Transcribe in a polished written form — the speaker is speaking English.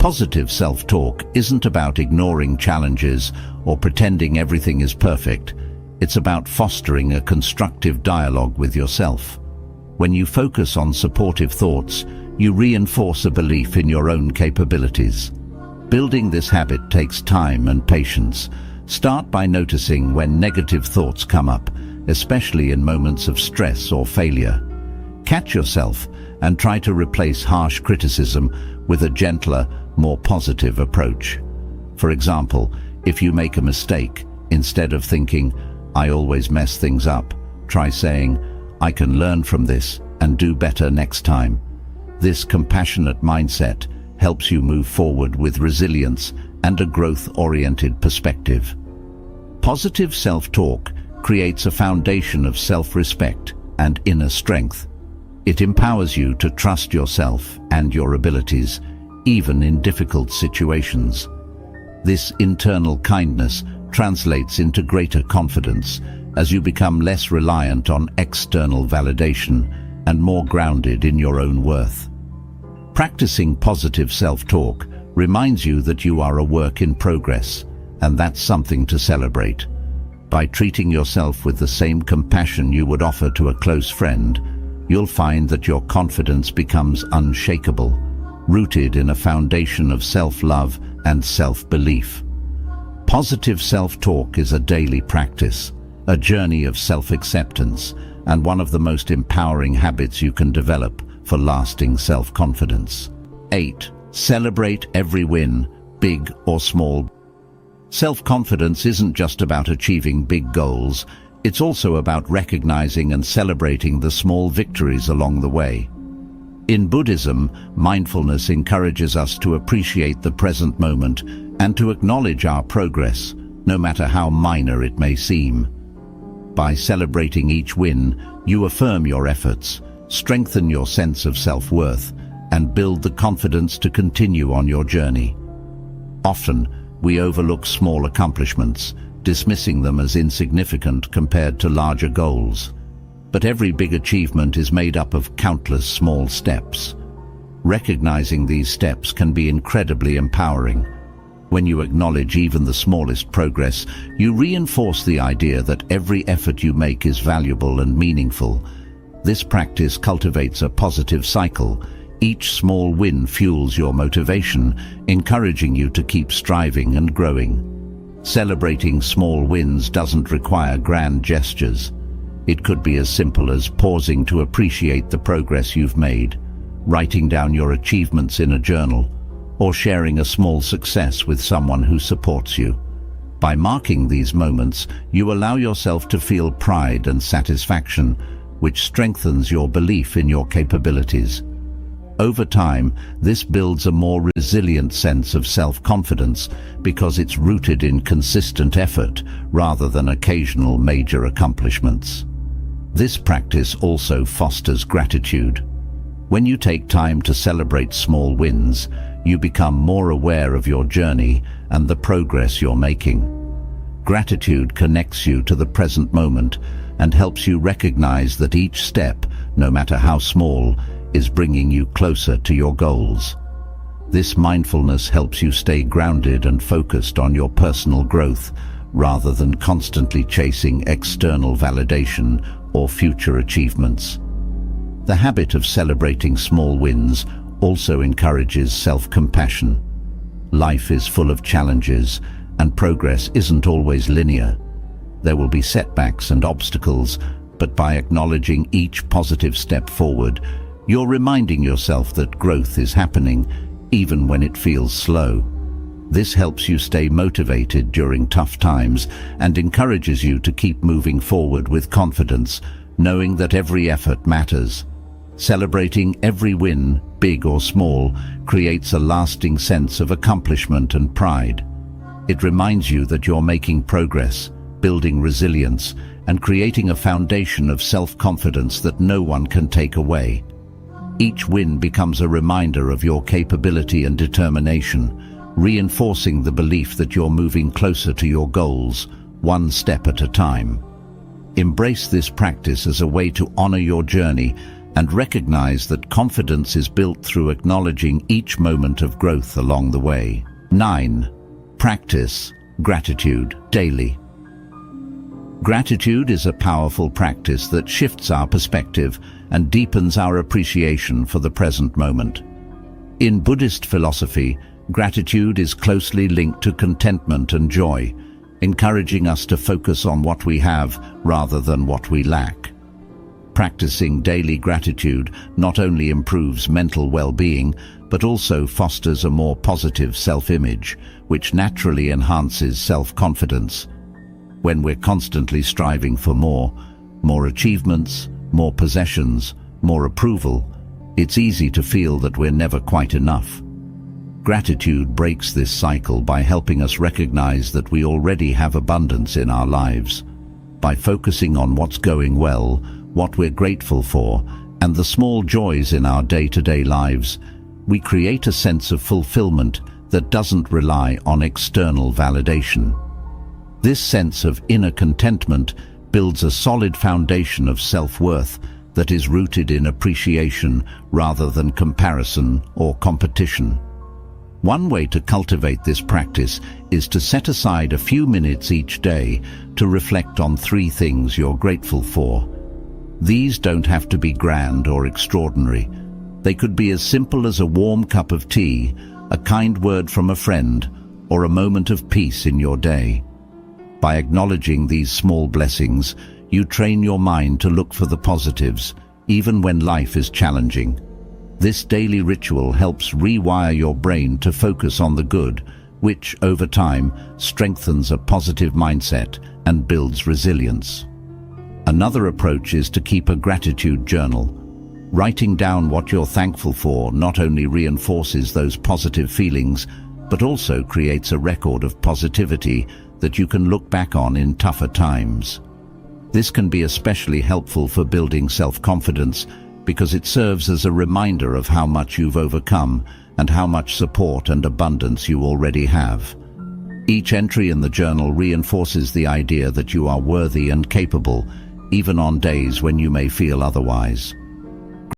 Positive self-talk isn't about ignoring challenges or pretending everything is perfect. It's about fostering a constructive dialogue with yourself. When you focus on supportive thoughts, you reinforce a belief in your own capabilities. Building this habit takes time and patience. Start by noticing when negative thoughts come up, especially in moments of stress or failure. Catch yourself and try to replace harsh criticism with a gentler, more positive approach. For example, if you make a mistake, instead of thinking, "I always mess things up," try saying, "I can learn from this and do better next time." This compassionate mindset helps you move forward with resilience and a growth-oriented perspective. Positive self-talk creates a foundation of self-respect and inner strength. It empowers you to trust yourself and your abilities, even in difficult situations. This internal kindness translates into greater confidence as you become less reliant on external validation and more grounded in your own worth. Practicing positive self-talk reminds you that you are a work in progress, and that's something to celebrate. By treating yourself with the same compassion you would offer to a close friend, you'll find that your confidence becomes unshakable, rooted in a foundation of self-love and self-belief. Positive self-talk is a daily practice, a journey of self-acceptance, and one of the most empowering habits you can develop for lasting self-confidence. 8. Celebrate every win, big or small. Self-confidence isn't just about achieving big goals, it's also about recognizing and celebrating the small victories along the way. In Buddhism, mindfulness encourages us to appreciate the present moment and to acknowledge our progress, no matter how minor it may seem. By celebrating each win, you affirm your efforts, strengthen your sense of self-worth, and build the confidence to continue on your journey. Often, we overlook small accomplishments, dismissing them as insignificant compared to larger goals. But every big achievement is made up of countless small steps. Recognizing these steps can be incredibly empowering. When you acknowledge even the smallest progress, you reinforce the idea that every effort you make is valuable and meaningful. This practice cultivates a positive cycle. Each small win fuels your motivation, encouraging you to keep striving and growing. Celebrating small wins doesn't require grand gestures. It could be as simple as pausing to appreciate the progress you've made, writing down your achievements in a journal, or sharing a small success with someone who supports you. By marking these moments, you allow yourself to feel pride and satisfaction, which strengthens your belief in your capabilities. Over time, this builds a more resilient sense of self-confidence because it's rooted in consistent effort rather than occasional major accomplishments. This practice also fosters gratitude. When you take time to celebrate small wins, you become more aware of your journey and the progress you're making. Gratitude connects you to the present moment and helps you recognize that each step, no matter how small, is bringing you closer to your goals. This mindfulness helps you stay grounded and focused on your personal growth rather than constantly chasing external validation or future achievements. The habit of celebrating small wins also encourages self-compassion. Life is full of challenges, and progress isn't always linear. There will be setbacks and obstacles, but by acknowledging each positive step forward, you're reminding yourself that growth is happening, even when it feels slow. This helps you stay motivated during tough times and encourages you to keep moving forward with confidence, knowing that every effort matters. Celebrating every win, big or small, creates a lasting sense of accomplishment and pride. It reminds you that you're making progress, building resilience, and creating a foundation of self-confidence that no one can take away. Each win becomes a reminder of your capability and determination, reinforcing the belief that you're moving closer to your goals, one step at a time. Embrace this practice as a way to honor your journey and recognize that confidence is built through acknowledging each moment of growth along the way. 9. Practice gratitude daily. Gratitude is a powerful practice that shifts our perspective and deepens our appreciation for the present moment. In Buddhist philosophy, gratitude is closely linked to contentment and joy, encouraging us to focus on what we have rather than what we lack. Practicing daily gratitude not only improves mental well-being, but also fosters a more positive self-image, which naturally enhances self-confidence. When we're constantly striving for more achievements, more possessions, more approval, it's easy to feel that we're never quite enough. Gratitude breaks this cycle by helping us recognize that we already have abundance in our lives. By focusing on what's going well, what we're grateful for, and the small joys in our day-to-day lives, we create a sense of fulfillment that doesn't rely on external validation. This sense of inner contentment builds a solid foundation of self-worth that is rooted in appreciation rather than comparison or competition. One way to cultivate this practice is to set aside a few minutes each day to reflect on 3 things you're grateful for. These don't have to be grand or extraordinary. They could be as simple as a warm cup of tea, a kind word from a friend, or a moment of peace in your day. By acknowledging these small blessings, you train your mind to look for the positives, even when life is challenging. This daily ritual helps rewire your brain to focus on the good, which, over time, strengthens a positive mindset and builds resilience. Another approach is to keep a gratitude journal. Writing down what you're thankful for not only reinforces those positive feelings, but also creates a record of positivity that you can look back on in tougher times. This can be especially helpful for building self-confidence because it serves as a reminder of how much you've overcome and how much support and abundance you already have. Each entry in the journal reinforces the idea that you are worthy and capable, even on days when you may feel otherwise.